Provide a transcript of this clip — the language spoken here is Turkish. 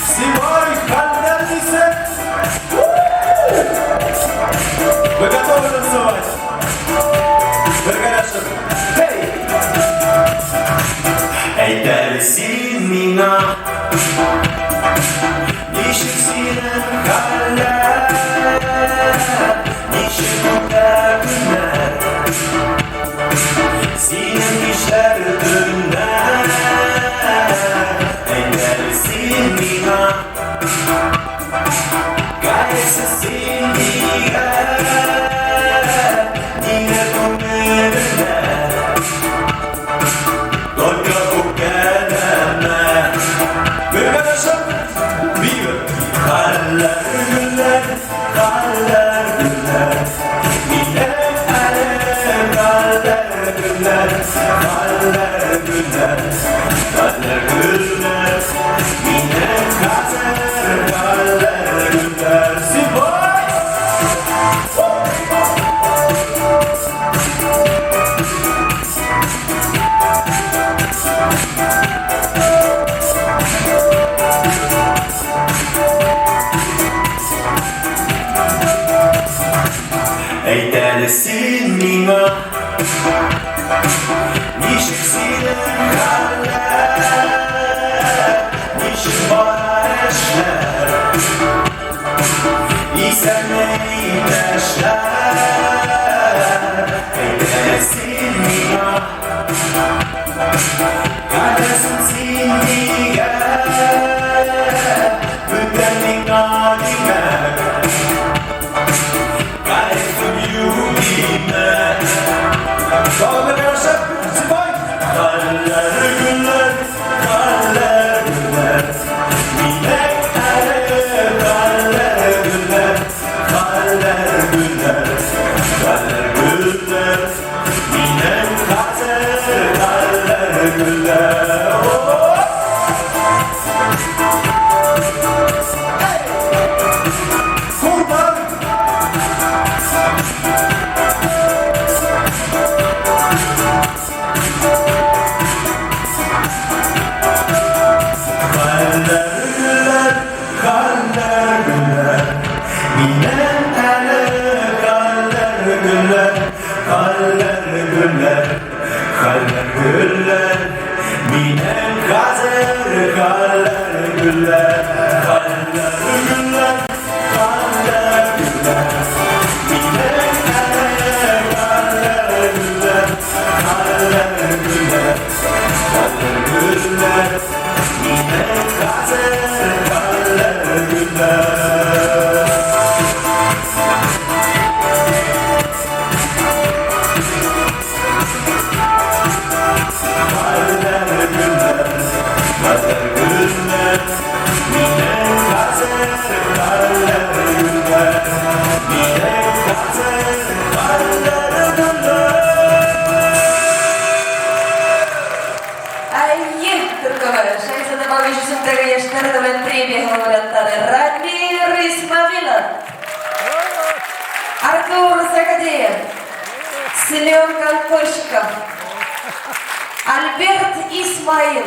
Снимай конвертисы! Вы готовы танцевать? Arkadaşlar, hey! Edersin mina Nişiksinen kaller Nişikler günler Sinem işler dönler Edersin mina Gayesisin diğer Diğer günlerler Dolga bu geleme Arkadaşlar, vive! Kaller günler, kaller günler Yine kaller günler, kaller günler Kaller günler, yine kaller günler Sivay! Ey delisin mina Nişiksinen kaller Nişik bana eşler İsen neyleşler Ey delisin mina Kardeşim sindiye Büttenlik alime Sağ olun arkadaşlar, Sivay! Kaller günler, kaller günler Yine kaller günler, kaller günler Kaller günler, yine kaller günler Kurban! Kaller günler, yine kaller günler, kaller günler, kaller günler, yine kaller günler, kaller günler, kaller günler, yine kaller günler, kaller günler, kaller günler, yine kaller günler. Рамир Исмаилов, Артур Сагадеев, Семен Колокольчиков, Альберт Исмаил.